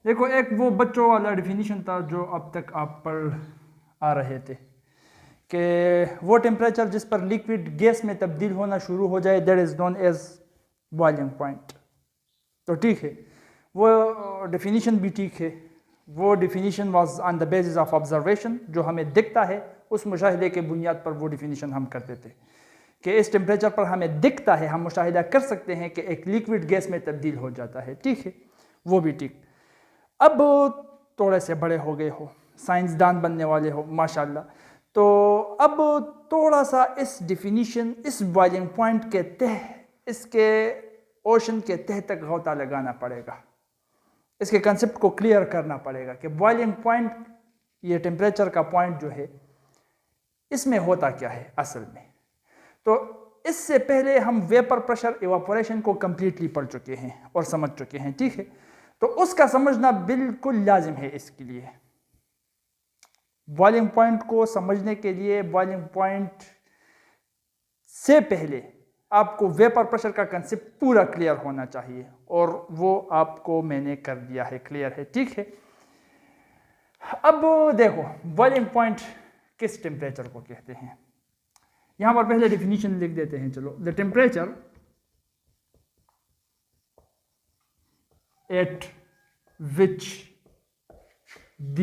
देखो, एक वो बच्चों वाला डिफिनीशन था जो अब तक आप पढ़ आ रहे थे कि वो टेम्परेचर जिस पर लिक्विड गैस में तब्दील होना शुरू हो जाए, that is known as boiling point. तो ठीक है, वो डिफिनीशन भी ठीक है। वो definition was on the basis of observation, जो हमें दिखता है उस मुशाहिदे के बुनियाद पर वो डिफिनीशन हम करते थे कि इस टेम्परेचर पर हमें दिखता है, हम मुशाहिदा कर सकते हैं कि एक लिक्विड गैस में तब्दील हो जाता है। ठीक है, वो भी ठीक। अब थोड़े से बड़े हो गए हो, साइंसदान बनने वाले हो माशाल्लाह, तो अब थोड़ा सा इस डिफिनीशन, इस बॉइलिंग पॉइंट के तह, इसके ओशन के तह तक गोता लगाना पड़ेगा, इसके कंसेप्ट को क्लियर करना पड़ेगा कि बॉइलिंग पॉइंट, ये टेम्परेचर का पॉइंट जो है, इसमें होता क्या है असल में। तो इससे पहले हम वेपर प्रेशर इवापोरेशन को कंप्लीटली पढ़ चुके हैं और समझ चुके हैं। ठीक है, तो उसका समझना बिल्कुल लाजिम है इसके लिए। बॉइलिंग पॉइंट को समझने के लिए, बॉइलिंग पॉइंट से पहले आपको वेपर प्रेशर का कंसेप्ट पूरा क्लियर होना चाहिए, और वो आपको मैंने कर दिया है, क्लियर है। ठीक है, अब देखो बॉइलिंग पॉइंट किस टेम्परेचर को कहते हैं। यहां पर पहले डिफिनीशन लिख देते हैं। चलो, the temperature at which the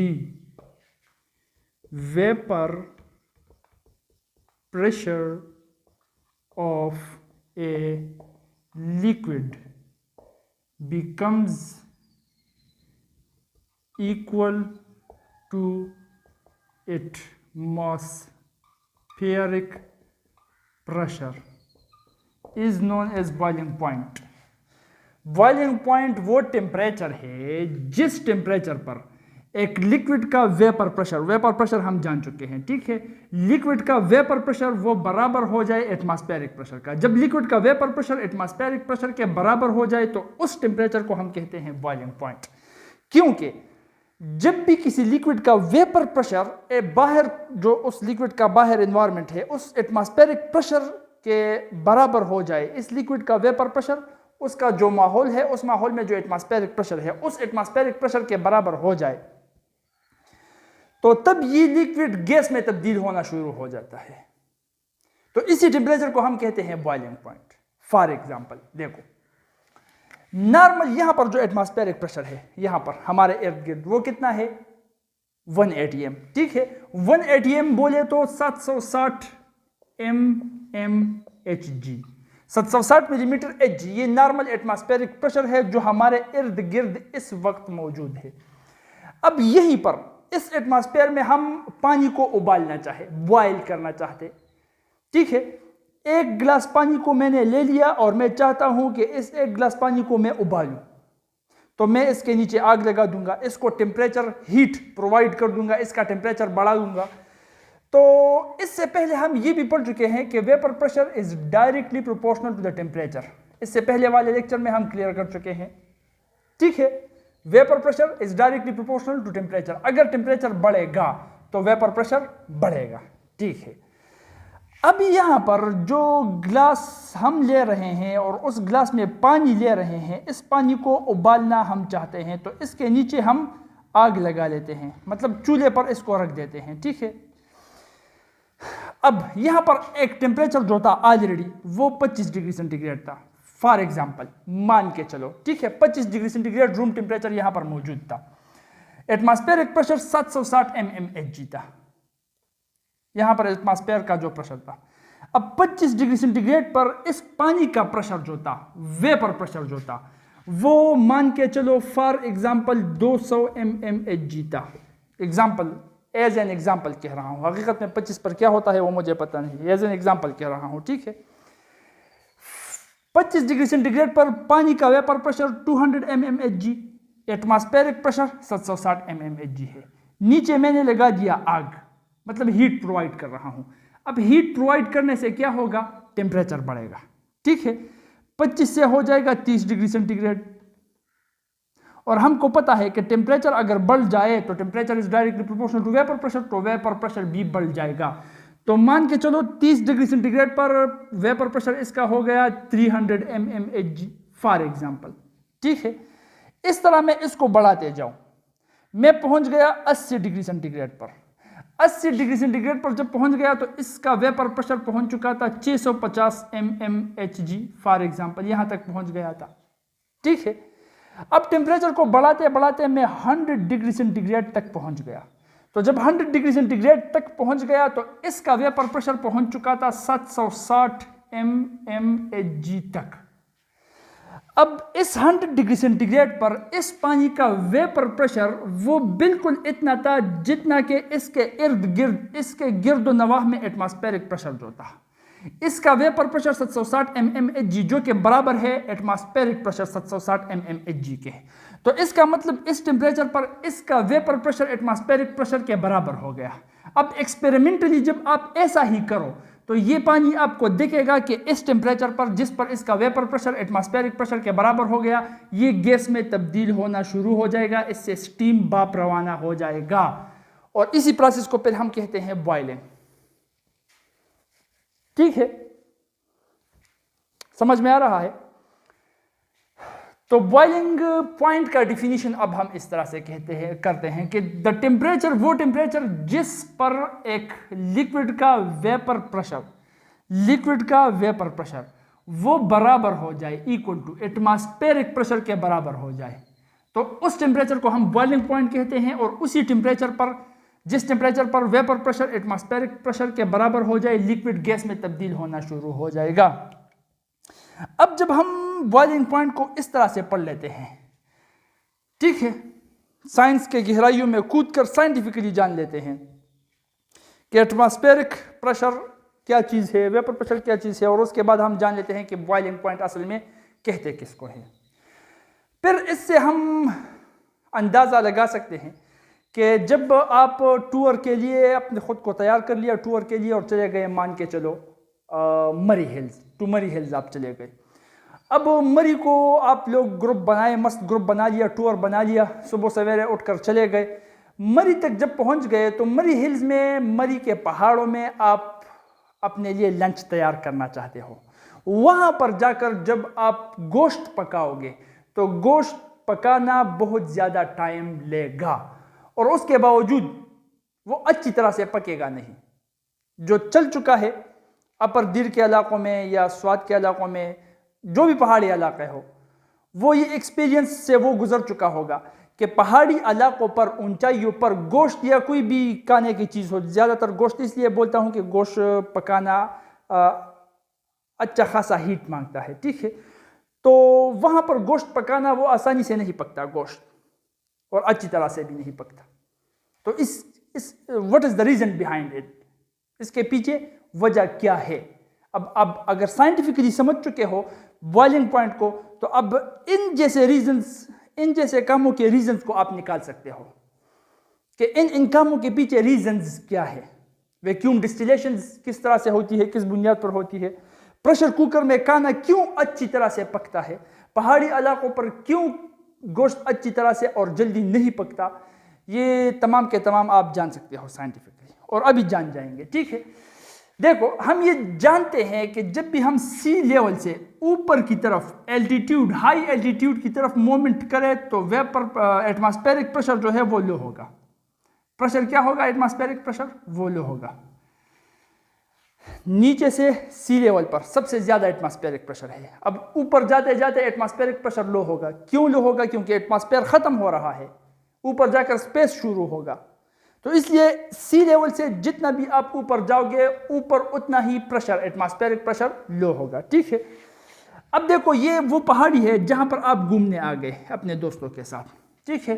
vapour pressure of a liquid becomes equal to atmospheric pressure is known as boiling point। Boiling point वो टेम्परेचर है जिस टेम्परेचर पर एक लिक्विड का वेपर प्रेशर हम जान चुके हैं। ठीक है, लिक्विड का वेपर प्रेशर वो बराबर हो जाए एटमॉस्फेरिक प्रेशर का। जब लिक्विड का वेपर प्रेशर एटमॉस्फेरिक प्रेशर के बराबर हो जाए तो उस टेम्परेचर को हम कहते हैं बॉइलिंग पॉइंट। क्योंकि जब भी किसी लिक्विड का वेपर प्रेशर बाहर, जो उस लिक्विड का बाहर एनवायरमेंट है, उस एटमॉस्फेरिक प्रेशर के बराबर हो जाए, इस लिक्विड का वेपर प्रेशर, उसका जो माहौल है, उस माहौल में जो एटमॉस्फेरिक प्रेशर है, उस एटमॉस्फेरिक प्रेशर के बराबर हो जाए, तो तब ये लिक्विड गैस में तब्दील होना शुरू हो जाता है। तो इसी टेम्परेचर को हम कहते हैं बॉइलिंग पॉइंट। फॉर एग्जांपल देखो, नॉर्मल यहां पर जो एटमॉस्फेरिक प्रेशर है यहां पर हमारे इर्द गिर्द, वो कितना है? 1 atm। ठीक है, 1 atm बोले तो 760 mmHg, 760 मिलीमीटर Hg, ये नॉर्मल एटमॉस्फेरिक प्रेशर है जो हमारे इर्द गिर्द इस वक्त मौजूद है। अब यहीं पर इस एटमॉस्फेयर में हम पानी को उबालना चाहे, बॉयल करना चाहते, ठीक है, एक गिलास पानी को मैंने ले लिया और मैं चाहता हूं कि इस एक गिलास पानी को मैं उबालूं, तो मैं इसके नीचे आग लगा दूंगा, इसको टेम्परेचर हीट प्रोवाइड कर दूंगा, इसका टेम्परेचर बढ़ा दूंगा। तो इससे पहले हम ये भी पढ़ चुके हैं कि vapour pressure is directly proportional to the temperature. इससे पहले वाले लेक्चर में हम क्लियर कर चुके हैं। ठीक है, vapour pressure is directly proportional to temperature. अगर टेम्परेचर बढ़ेगा तो वेपर प्रेशर बढ़ेगा। ठीक है, अब यहां पर जो ग्लास हम ले रहे हैं और उस ग्लास में पानी ले रहे हैं, इस पानी को उबालना हम चाहते हैं, तो इसके नीचे हम आग लगा लेते हैं, मतलब चूल्हे पर इसको रख देते हैं। ठीक है, अब यहां पर एक टेम्परेचर जो था ऑलरेडी वो 25 डिग्री सेंटीग्रेड था। फॉर एग्जाम्पल मान के चलो, ठीक है, 25 डिग्री सेंटीग्रेड रूम टेम्परेचर यहां पर मौजूद था। एटमॉस्फेरिक प्रेशर 760 mmHg था, यहां पर एटमॉस्फेयर का जो प्रेशर था। अब 25 डिग्री सेंटीग्रेड पर इस पानी का प्रेशर जो था, वेपर प्रेशर जो था, वो मान के चलो फॉर एग्जाम्पल 200 mmHg था। एग्जाम्पल, एज एन एग्जाम्पल कह रहा हूं, हकीकत में 25 पर क्या होता है वो मुझे पता नहीं, एज एन एग्जाम्पल कह रहा हूं। ठीक है, 25 डिग्री सेंटीग्रेड पर पानी का vapour pressure 200 mmHg, atmospheric pressure 760 mmHg है। नीचे मैंने लगा दिया आग, मतलब हीट प्रोवाइड कर रहा हूं। अब हीट प्रोवाइड करने से क्या होगा? टेम्परेचर बढ़ेगा। ठीक है, 25 से हो जाएगा 30 डिग्री सेंटीग्रेड, और हमको पता है कि टेम्परेचर अगर बढ़ जाए तो temperature is directly proportional to vapour pressure, तो वेपर प्रेशर भी बढ़ जाएगा। तो मान के चलो 30 डिग्री सेंटीग्रेड पर वेपर प्रेशर इसका हो गया 300 mmHg फॉर एग्जांपल। ठीक है, इस तरह मैं इसको बढ़ाते जाऊं, मैं पहुंच गया 80 डिग्री सेंटीग्रेड पर। 80 डिग्री सेंटीग्रेड पर जब पहुंच गया तो इसका वेपर प्रेशर पहुंच चुका था 650 mmHg फॉर एग्जांपल, यहां तक पहुंच गया था। ठीक है, अब टेम्परेचर को बढ़ाते बढ़ाते मैं 100 डिग्री सेंटीग्रेड तक पहुंच गया। तो जब 100 डिग्री सेंटीग्रेड तक पहुंच गया तो इसका वेपर प्रेशर पहुंच चुका था 760 mmHg तक। अब इस 100 डिग्री सेंटीग्रेड पर इस पानी का वेपर प्रेशर वो बिल्कुल इतना था जितना कि इसके इर्द गिर्द, इसके गिर्दो नवाह में एटमॉस्फेरिक प्रेशर जो था। इसका वेपर प्रेशर 760 mmHg जो कि बराबर है एटमॉस्फेरिक प्रेशर 760 mmHg के। तो इसका मतलब इस टेम्परेचर पर इसका वेपर प्रेशर एटमॉस्फेरिक प्रेशर के बराबर हो गया। अब एक्सपेरिमेंटली जब आप ऐसा ही करो तो ये पानी आपको दिखेगा कि इस टेम्परेचर पर जिस पर इसका वेपर प्रेशर एटमॉस्फेरिक प्रेशर के बराबर हो गया, ये गैस में तब्दील होना शुरू हो जाएगा, इससे स्टीम भाप रवाना हो जाएगा और इसी प्रोसेस को फिर हम कहते हैं बॉइलिंग। ठीक है, समझ में आ रहा है? तो बॉइलिंग पॉइंट का डिफिनीशन अब हम इस तरह से करते हैं कि द टेम्परेचर, वो टेम्परेचर जिस पर एक लिक्विड का वेपर प्रेशर वो बराबर हो जाए, इक्वल टू एटमॉस्फेरिक प्रेशर के बराबर हो जाए, तो उस टेम्परेचर को हम बॉइलिंग पॉइंट कहते हैं। और उसी टेम्परेचर पर, जिस टेम्परेचर पर वेपर प्रेशर एटमॉस्फेरिक प्रेशर के बराबर हो जाए, लिक्विड गैस में तब्दील होना शुरू हो जाएगा। अब जब हम बॉइलिंग पॉइंट को इस तरह से पढ़ लेते हैं, ठीक है, साइंस के गहराइयों में कूदकर साइंटिफिकली जान लेते हैं कि एटमॉस्फेरिक प्रेशर क्या चीज़ है, वेपर प्रेशर क्या चीज़ है, और उसके बाद हम जान लेते हैं कि बॉइलिंग पॉइंट असल में कहते किसको है। फिर इससे हम अंदाज़ा लगा सकते हैं कि जब आप टूर के लिए अपने खुद को तैयार कर लिया टूर के लिए और चले गए, मान के चलो मरी हिल्स आप चले गए। अब मरी को आप लोग ग्रुप बनाए, मस्त ग्रुप बना लिया, टूर बना लिया, सुबह सवेरे उठकर चले गए। मरी तक जब पहुंच गए तो मरी हिल्स में, मरी के पहाड़ों में आप अपने लिए लंच तैयार करना चाहते हो। वहां पर जाकर जब आप गोश्त पकाओगे तो गोश्त पकाना बहुत ज़्यादा टाइम लेगा और उसके बावजूद वो अच्छी तरह से पकेगा नहीं। जो चल चुका है अपर दिर के इलाकों में या स्वाद के इलाकों में, जो भी पहाड़ी इलाका हो, वो ये एक्सपीरियंस से वो गुजर चुका होगा कि पहाड़ी इलाकों पर, ऊंचाइयों पर गोश्त या कोई भी खाने की चीज़ हो, ज़्यादातर गोश्त इसलिए बोलता हूँ कि गोश्त पकाना अच्छा खासा हीट मांगता है। ठीक है, तो वहाँ पर गोश्त पकाना वो आसानी से नहीं पकता गोश्त, और अच्छी तरह से भी नहीं पकता। तो इस what is the reason behind it, इसके पीछे वजह क्या है। अब अगर साइंटिफिकली समझ चुके हो बॉइलिंग पॉइंट को, तो अब इन जैसे कामों के रीजंस को आप निकाल सकते हो कि इन कामों के पीछे रीजंस क्या है। वैक्यूम डिस्टिलेशन किस तरह से होती है, किस बुनियाद पर होती है, प्रेशर कुकर में खाना क्यों अच्छी तरह से पकता है, पहाड़ी इलाकों पर क्यों गोश्त अच्छी तरह से और जल्दी नहीं पकता, ये तमाम के तमाम आप जान सकते हो साइंटिफिकली, और अभी जान जाएंगे। ठीक है, देखो, हम ये जानते हैं कि जब भी हम सी लेवल से ऊपर की तरफ एल्टीट्यूड, हाई एल्टीट्यूड की तरफ मूवमेंट करें तो वेपर एटमॉस्फेरिक प्रेशर जो है वो लो होगा। प्रेशर क्या होगा? एटमॉस्फेरिक प्रेशर वो लो होगा। नीचे से सी लेवल पर सबसे ज्यादा एटमॉस्फेरिक प्रेशर है। अब ऊपर जाते जाते एटमॉस्फेरिक प्रेशर लो होगा। क्यों लो होगा? क्योंकि एटमॉस्फेयर खत्म हो रहा है, ऊपर जाकर स्पेस शुरू होगा। तो इसलिए सी लेवल से जितना भी आप ऊपर जाओगे, ऊपर उतना ही प्रेशर, एटमॉस्फेरिक प्रेशर लो होगा। ठीक है, अब देखो, ये वो पहाड़ी है जहां पर आप घूमने आ गए अपने दोस्तों के साथ। ठीक है,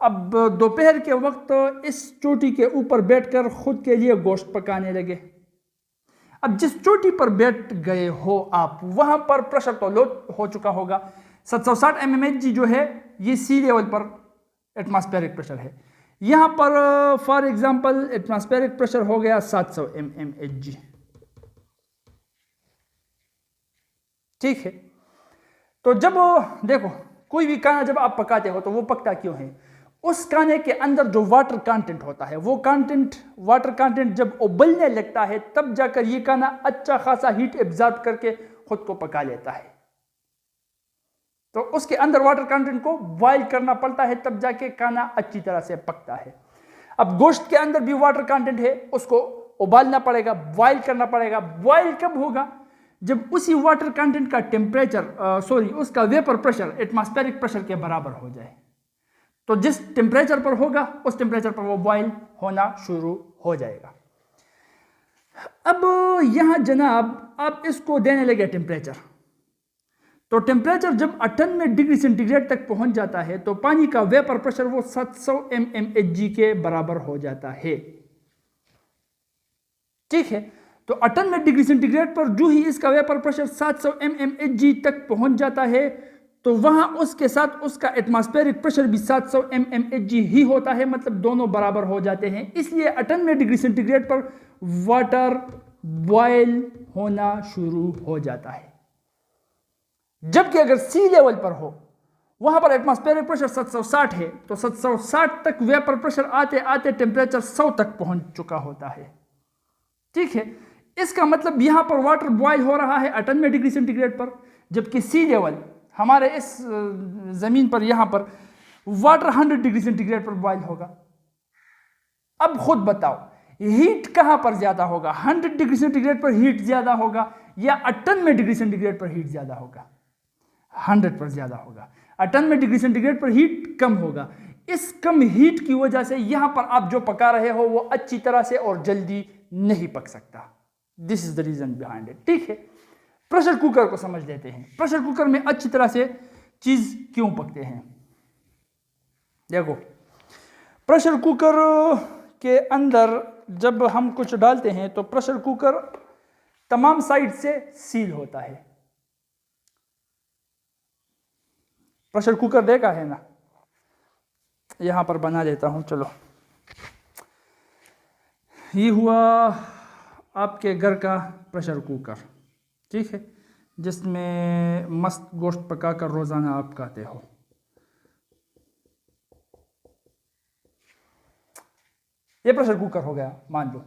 अब दोपहर के वक्त इस चोटी के ऊपर बैठकर खुद के लिए गोश्त पकाने लगे। अब जिस चोटी पर बैठ गए हो आप, वहां पर प्रेशर तो लो हो चुका होगा। 760 mmHg जो है ये सी लेवल पर एटमॉस्फेरिक प्रेशर है। यहां पर फॉर एग्जांपल एटमॉस्फेरिक प्रेशर हो गया 700 mmHg। ठीक है, तो जब देखो, कोई भी खाना जब आप पकाते हो तो वो पकता क्यों है? उस खाने के अंदर जो वाटर कंटेंट होता है, वो वाटर कंटेंट जब उबलने लगता है तब जाकर ये खाना अच्छा खासा हीट एब्जॉर्ब करके खुद को पका लेता है। तो उसके अंदर वाटर कंटेंट को बॉयल करना पड़ता है, तब जाके खाना अच्छी तरह से पकता है। अब गोश्त के अंदर भी वाटर कंटेंट है, उसको उबालना पड़ेगा, बॉयल करना पड़ेगा। बॉयल कब होगा? जब उसी वाटर कंटेंट का टेम्परेचर उसका वेपर प्रेशर एटमॉस्फेरिक प्रेशर के बराबर हो जाए। तो जिस टेम्परेचर पर होगा उस टेम्परेचर पर वो बॉयल होना शुरू हो जाएगा। अब यहां जनाब आप इसको देने लगे टेम्परेचर, तो टेम्परेचर जब 98 डिग्री सेंटीग्रेड तक पहुंच जाता है तो पानी का वेपर प्रेशर वो 700 mmHg के बराबर हो जाता है। ठीक है, तो 98 डिग्री सेंटीग्रेड पर जो ही इसका वेपर प्रेशर 700 mmHg तक पहुंच जाता है तो वहां उसके साथ उसका एटमॉस्फेरिक प्रेशर भी 700 mmHg ही होता है, मतलब दोनों बराबर हो जाते हैं। इसलिए 98 डिग्री सेंटीग्रेड पर वाटर बॉयल होना शुरू हो जाता है। जबकि अगर सी लेवल पर हो, वहां पर एटमॉस्फेरिक प्रेशर 760 है, तो 760 तक वेपर प्रेशर आते आते टेम्परेचर 100 तक पहुंच चुका होता है। ठीक है, इसका मतलब यहां पर वाटर बॉयल हो रहा है 98 डिग्री सेंटीग्रेड पर, जबकि सी लेवल हमारे इस जमीन पर यहां पर वाटर 100 डिग्री सेंटीग्रेड पर बॉयल होगा। अब खुद बताओ हीट कहां पर ज्यादा होगा? 100 डिग्री सेंटीग्रेड पर हीट ज्यादा होगा या 98 डिग्री सेंटीग्रेड पर हीट ज्यादा होगा? 100 पर ज्यादा होगा। 98 डिग्री सेंटीग्रेड पर हीट कम होगा। इस कम हीट की वजह से यहां पर आप जो पका रहे हो वो अच्छी तरह से और जल्दी नहीं पक सकता। This is the reason behind it. ठीक है, प्रेशर कुकर को समझ लेते हैं। प्रेशर कुकर में अच्छी तरह से चीज क्यों पकते हैं? देखो, प्रेशर कुकर के अंदर जब हम कुछ डालते हैं तो प्रेशर कुकर तमाम साइड से सील होता है। प्रेशर कुकर देखा है ना, यहां पर बना लेता हूं। चलो, ये हुआ आपके घर का प्रेशर कुकर। ठीक है, जिसमें मस्त गोश्त पकाकर रोजाना आप खाते हो। ये प्रेशर कुकर हो गया, मान लो।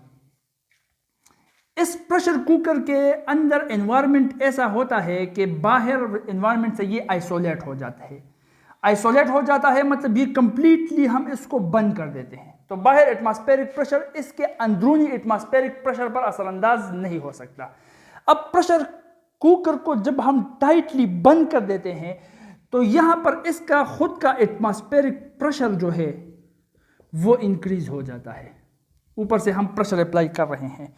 इस प्रेशर कुकर के अंदर एनवायरनमेंट ऐसा होता है कि बाहर एनवायरनमेंट से ये आइसोलेट हो जाता है। आइसोलेट हो जाता है मतलब ये कंप्लीटली हम इसको बंद कर देते हैं, तो बाहर एटमॉस्फेरिक प्रेशर इसके अंदरूनी एटमॉस्फेरिक प्रेशर पर असरअंदाज नहीं हो सकता। अब प्रेशर कुकर को जब हम टाइटली बंद कर देते हैं तो यहां पर इसका खुद का एटमॉस्फेरिक प्रेशर जो है वो इंक्रीज हो जाता है। ऊपर से हम प्रेशर अप्लाई कर रहे हैं,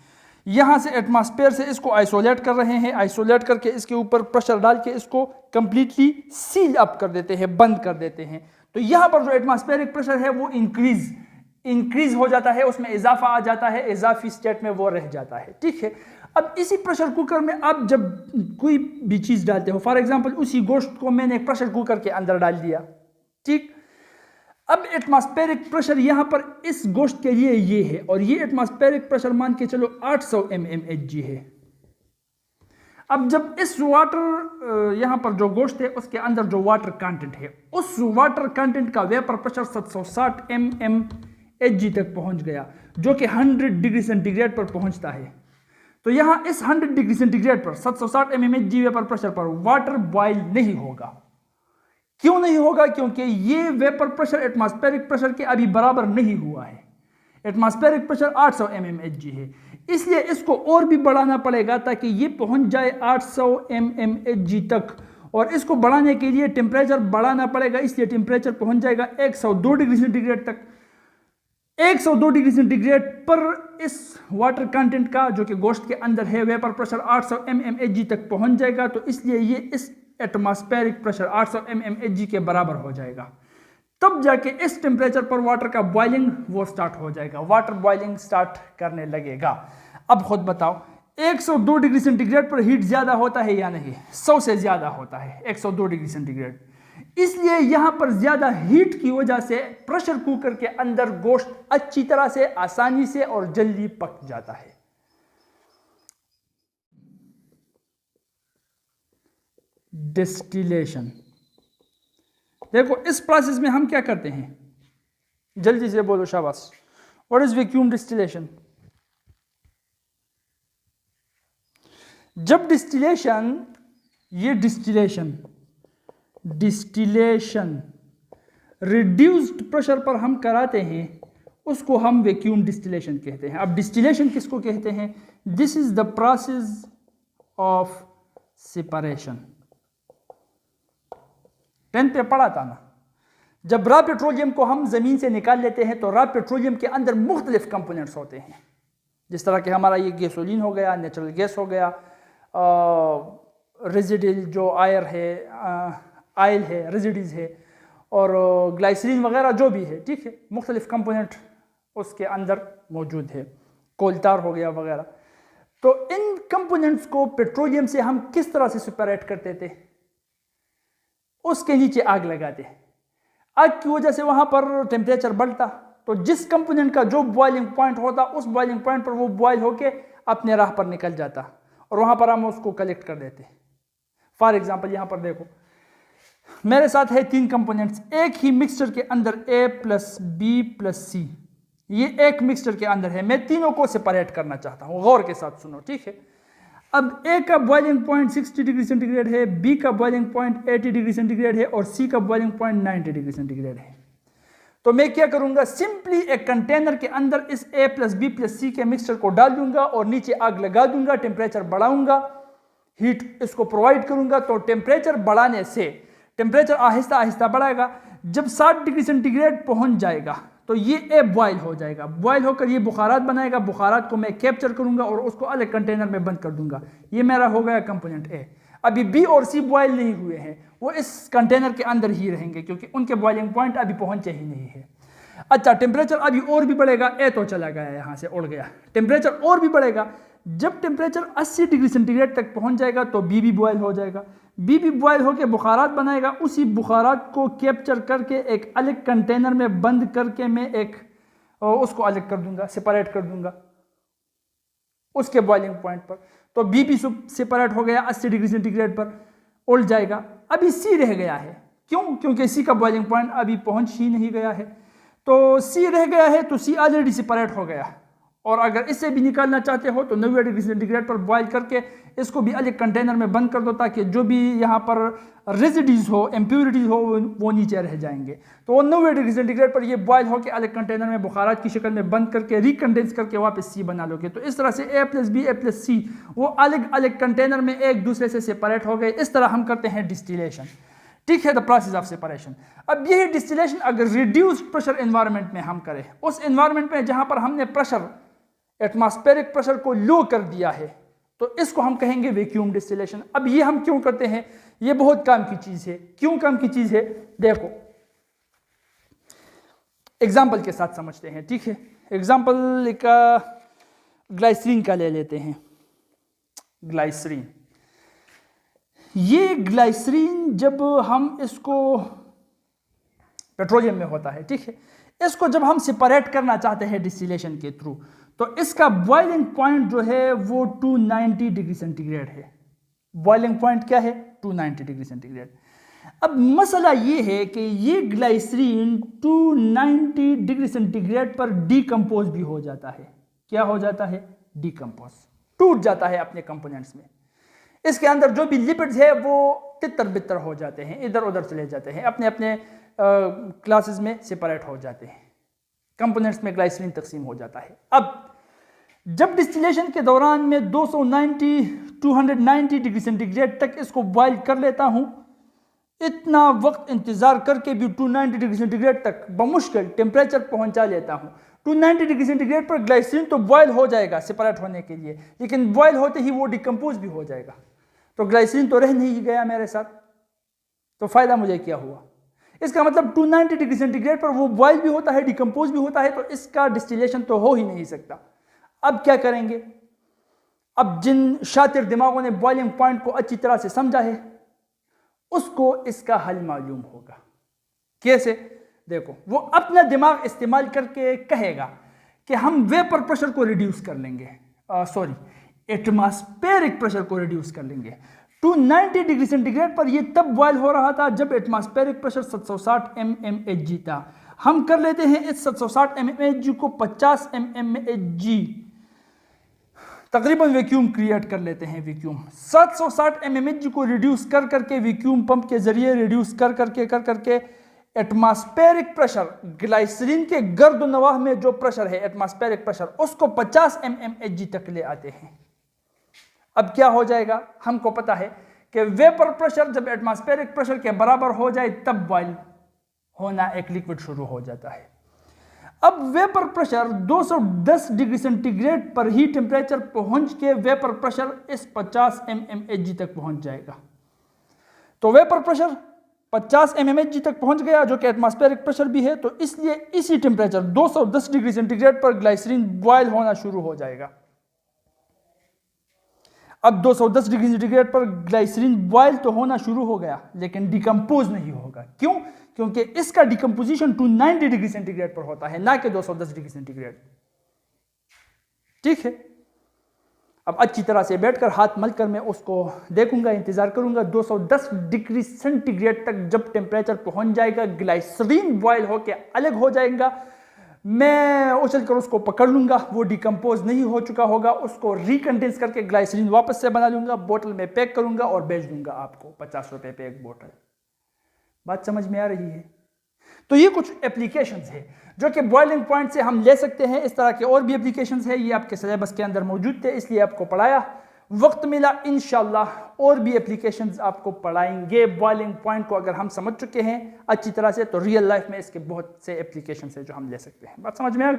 यहां से एटमॉस्फेयर से इसको आइसोलेट कर रहे हैं। आइसोलेट करके इसके ऊपर प्रेशर डाल के इसको कंप्लीटली सील अप कर देते हैं, बंद कर देते हैं। तो यहां पर जो एटमॉस्फेरिक प्रेशर है वो इंक्रीज हो जाता है, उसमें इजाफा आ जाता है, इजाफी स्टेट में वो रह जाता है। ठीक है, अब इसी प्रेशर कुकर में आप जब कोई भी चीज डालते हो, फॉर एग्जांपल उसी गोश्त को मैंने एक प्रेशर कुकर के अंदर डाल दिया। ठीक, अब एटमॉस्फेरिक प्रेशर यहां पर इस गोश्त के लिए ये है, और ये एटमॉस्फेरिक प्रेशर मान के चलो 800 mmHg है। अब जब इस वाटर यहां पर जो गोश्त है उसके अंदर जो वाटर कंटेंट है, उस वाटर कंटेंट का वेपर प्रेशर 760 mmHg तक पहुंच गया, जो कि 100 डिग्री सेंटीग्रेड पर पहुंचता है। तो यहां इस 100 डिग्री सेंटीग्रेड पर 760 mmHg वेपर प्रेशर पर वाटर बॉयल नहीं होगा। क्यों नहीं होगा? क्योंकि ये वेपर प्रेशर एटमॉस्फेरिक प्रेशर के अभी बराबर नहीं हुआ है। एटमॉस्फेरिक प्रेशर 800 mmHg है, इसलिए इसको और भी बढ़ाना पड़ेगा ताकि ये पहुंच जाए 800 mmHg तक। और इसको बढ़ाने के लिए टेम्परेचर बढ़ाना पड़ेगा, इसलिए टेम्परेचर पहुंच जाएगा 102 डिग्री सेंटीग्रेड तक। 102 डिग्री सेंटीग्रेड पर इस वाटर कंटेंट का जो कि गोश्त के अंदर है वेपर प्रेशर 800 mmHg तक पहुंच जाएगा। तो इसलिए ये इस एटमॉस्फेरिक प्रेशर 800 mmHg के बराबर हो जाएगा। तब जाके इस टेम्परेचर पर वाटर का बॉइलिंग वो स्टार्ट हो जाएगा, वाटर बॉइलिंग स्टार्ट करने लगेगा। अब खुद बताओ 102 डिग्री सेंटीग्रेड पर हीट ज्यादा होता है या नहीं? 100 से ज्यादा होता है 102 डिग्री सेंटीग्रेड। इसलिए यहां पर ज्यादा हीट की वजह से प्रेशर कुकर के अंदर गोश्त अच्छी तरह से, आसानी से और जल्दी पक जाता है। डिस्टिलेशन, देखो इस प्रोसेस में हम क्या करते हैं, जल्दी से बोलो शाबाश। What is vacuum distillation? जब डिस्टिलेशन, ये डिस्टिलेशन डिस्टिलेशन रिड्यूस्ड प्रेशर पर हम कराते हैं उसको हम वैक्यूम डिस्टिलेशन कहते हैं। अब डिस्टिलेशन किसको कहते हैं? This is the process of separation. 10th पे पढ़ा था ना, जब रॉ पेट्रोलियम को हम ज़मीन से निकाल लेते हैं तो रॉ पेट्रोलियम के अंदर मुख्तलिफ कंपोनेंट्स होते हैं, जिस तरह कि हमारा ये गैसोलीन हो गया, नेचुरल गैस हो गया, रेजिडल जो आयर है, आयल है, रेजिडीज है, और ग्लाइसरीन वगैरह जो भी है, ठीक है, मुख्तलिफ कंपोनेंट उसके अंदर मौजूद है, कोलतार हो गया वगैरह। तो इन कंपोनेंट्स को पेट्रोलियम से हम किस तरह से सेपरेट करते थे? उसके नीचे आग लगाते। आग की वजह से वहाँ पर टेम्परेचर बढ़ता, तो जिस कंपोनेंट का जो बॉइलिंग पॉइंट होता उस बॉइलिंग पॉइंट पर वो बॉयल होके अपने राह पर निकल जाता और वहाँ पर हम उसको कलेक्ट कर देते। फॉर एग्जांपल यहाँ पर देखो, मेरे साथ है 3 कंपोनेंट्स एक ही मिक्सचर के अंदर, A plus B plus C। ये एक मिक्सचर के अंदर है, मैं तीनों को सेपरेट करना चाहता हूँ। गौर के साथ सुनो, ठीक है। अब A का बॉइलिंग पॉइंट 60 डिग्री सेंटीग्रेड है, B का बॉइलिंग पॉइंट 80 डिग्री सेंटीग्रेड है और C का बॉइलिंग पॉइंट 90 डिग्री सेंटीग्रेड है। तो मैं क्या करूंगा? सिंपली एक कंटेनर के अंदर इस A plus B plus C के मिक्सचर को डाल दूंगा और नीचे आग लगा दूंगा, टेम्परेचर बढ़ाऊंगा, हीट इसको प्रोवाइड करूंगा। तो टेम्परेचर बढ़ाने से टेम्परेचर आहिस्ता आहिस्ता बढ़ाएगा। जब 60 डिग्री सेंटीग्रेड पहुंच जाएगा तो ये A बॉयल हो जाएगा, बॉयल होकर ये बुखारात बनाएगा, बुखारात को मैं कैप्चर करूंगा और उसको अलग कंटेनर में बंद कर दूंगा। ये मेरा हो गया कंपोनेंट A। अभी B और C बॉयल नहीं हुए हैं, वो इस कंटेनर के अंदर ही रहेंगे क्योंकि उनके बॉइलिंग पॉइंट अभी पहुंचे ही नहीं है। अच्छा, टेम्परेचर अभी और भी बढ़ेगा, A तो चला गया यहाँ से, उड़ गया, टेम्परेचर और भी बढ़ेगा। जब टेम्परेचर 80 डिग्री सेंटीग्रेड तक पहुंच जाएगा तो B भी बॉयल हो जाएगा, B भी बॉयल होकर बुखारात बनाएगा। उसी बुखारात को कैप्चर करके एक अलग कंटेनर में बंद करके मैं उसको अलग कर दूंगा, सेपरेट कर दूंगा उसके बॉइलिंग पॉइंट पर। तो B भी सेपरेट हो गया 80 डिग्री सेंटीग्रेड पर, उड़ जाएगा। अभी C रह गया है, क्यों? क्योंकि C का बॉइलिंग पॉइंट अभी पहुंच ही नहीं गया है। तो C रह गया है तो C ऑलरेडी सेपरेट हो गया। और अगर इससे भी निकालना चाहते हो तो 90 डिग्री सेंटीग्रेड पर बॉयल करके इसको भी अलग कंटेनर में बंद कर दो ताकि जो भी यहाँ पर रेजिडीज हो, इम्प्योरिटीज हो, वो नीचे रह जाएंगे। तो वो 90 डिग्री सेंटीग्रेड पर ये बॉयल होकर अलग कंटेनर में बुखारात की शक्ल में बंद करके रिकंडेंस करके वापस C बना लोगे। तो इस तरह से A plus B A plus C वो अलग अलग कंटेनर में एक दूसरे से सेपरेट हो गए। इस तरह हम करते हैं डिस्टिलेशन, ठीक है, द प्रोसेस ऑफ सेपरेशन। अब यही डिस्टिलेशन अगर रिड्यूस्ड प्रेशर एनवायरनमेंट में हम करें, उस एनवायरनमेंट में जहां पर हमने प्रेशर, एटमॉस्फेरिक प्रेशर को लो कर दिया है, तो इसको हम कहेंगे वैक्यूम डिस्टिलेशन। अब ये हम क्यों करते हैं? ये बहुत काम की चीज है। क्यों काम की चीज है? देखो, एग्जाम्पल के साथ समझते हैं, ठीक है। एग्जाम्पल का ग्लाइसरीन का ले लेते हैं। ग्लाइसरीन, ये ग्लाइसरीन जब हम इसको, पेट्रोलियम में होता है, ठीक है, इसको जब हम सेपरेट करना चाहते हैं डिस्टिलेशन के थ्रू, तो इसका बॉइलिंग पॉइंट जो है वो 290 डिग्री सेंटीग्रेड है। बॉइलिंग पॉइंट क्या है? 290 डिग्री सेंटीग्रेड। अब मसला ये है कि ये ग्लाइसरीन 290 डिग्री सेंटीग्रेड पर डिकम्पोज भी हो जाता है। क्या हो जाता है? डिकम्पोज, टूट जाता है अपने कंपोनेंट्स में। इसके अंदर जो भी लिपिड्स है वो तितर बितर हो जाते हैं, इधर उधर चले जाते हैं, अपने अपने क्लासेस में सेपरेट हो जाते हैं, कंपोनेंट्स में ग्लाइसरीन तकसीम हो जाता है। अब जब डिस्टिलेशन के दौरान में 290 डिग्री सेंटीग्रेड तक इसको बॉयल कर लेता हूं, इतना वक्त इंतजार करके भी 290 डिग्री सेंटीग्रेड तक बमुश्किल टेम्परेचर पहुंचा लेता हूं। 290 डिग्री सेंटीग्रेड पर ग्लाइसरीन तो बॉयल हो जाएगा सेपरेट होने के लिए, लेकिन बॉयल होते ही वो डिकम्पोज भी हो जाएगा। तो ग्लाइसरीन तो रह नहीं गया मेरे साथ, तो फायदा मुझे क्या हुआ? इसका मतलब 290 डिग्री सेंटीग्रेड पर वो बॉयल भी होता है, डिकम्पोज भी होता है, तो इसका डिस्टिलेशन तो हो ही नहीं सकता। अब क्या करेंगे? अब जिन शातिर दिमागों ने बॉइलिंग पॉइंट को अच्छी तरह से समझा है, उसको इसका हल मालूम होगा। कैसे? देखो, वो अपना दिमाग इस्तेमाल करके कहेगा कि हम वेपर प्रेशर को रिड्यूस कर लेंगे, एटमॉस्फेरिक प्रेशर को रिड्यूस कर लेंगे। 290 डिग्री सेंटीग्रेड पर यह तब बॉयल हो रहा था जब एटमॉस्फेरिक प्रेशर 760 mmHg था। हम कर लेते हैं इस 760 mmHg को 50 mmHg तकरीबन वैक्यूम क्रिएट कर लेते हैं। वैक्यूम 760 mmHg को रिड्यूस कर करके वैक्यूम पंप के जरिए रिड्यूस कर करके एटमॉस्फेरिक प्रेशर, ग्लाइसरीन के गर्द नवाह में जो प्रेशर है एटमॉस्फेरिक प्रेशर, उसको 50 mmHg तक ले आते हैं। अब क्या हो जाएगा, हमको पता है कि वेपर प्रेशर जब एटमॉस्फेरिक प्रेशर के बराबर हो जाए तब बॉइल होना एक लिक्विड शुरू हो जाता है। अब वेपर प्रेशर 210 डिग्री सेंटीग्रेड पर ही टेम्परेचर पहुंच के वेपर प्रेशर इस 50 mmHg तक पहुंच जाएगा। तो वेपर प्रेशर 50 mmHg तक पहुंच गया, जो कि एटमॉस्फेरिक प्रेशर भी है, तो इसलिए इसी टेम्परेचर 210 डिग्री सेंटीग्रेड पर ग्लाइसरीन बॉयल होना शुरू हो जाएगा। अब 210 डिग्री सेंटीग्रेड पर ग्लाइसरीन बॉयल तो होना शुरू हो गया, लेकिन डिकम्पोज नहीं होगा। क्यों? क्योंकि इसका डिकम्पोजिशन 290 डिग्री सेंटीग्रेड पर होता है, ना कि 210 डिग्री सेंटीग्रेड। ठीक है, अब अच्छी तरह से बैठकर हाथ मलकर मैं उसको देखूंगा, इंतजार करूंगा। 210 डिग्री सेंटीग्रेड तक जब टेम्परेचर पहुंच जाएगा, ग्लाइसरीन बॉयल होकर अलग हो जाएगा, मैं उछलकर उसको पकड़ लूंगा। वो डिकम्पोज नहीं हो चुका होगा, उसको रिकंडेंस करके ग्लाइसरीन वापस से बना लूंगा, बोतल में पैक करूंगा और बेच दूंगा आपको 50 रुपए पे एक बोतल। बात समझ में आ रही है? तो ये कुछ एप्लीकेशंस है जो कि बॉइलिंग पॉइंट से हम ले सकते हैं। इस तरह के और भी एप्लीकेशंस है, ये आपके सिलेबस के अंदर मौजूद थे, इसलिए आपको पढ़ाया। वक्त मिला इंशाल्लाह और भी एप्लीकेशंस आपको पढ़ाएंगे। बॉइलिंग पॉइंट को अगर हम समझ चुके हैं अच्छी तरह से, तो रियल लाइफ में इसके बहुत से एप्लीकेशंस है जो हम ले सकते हैं। बात समझ में आ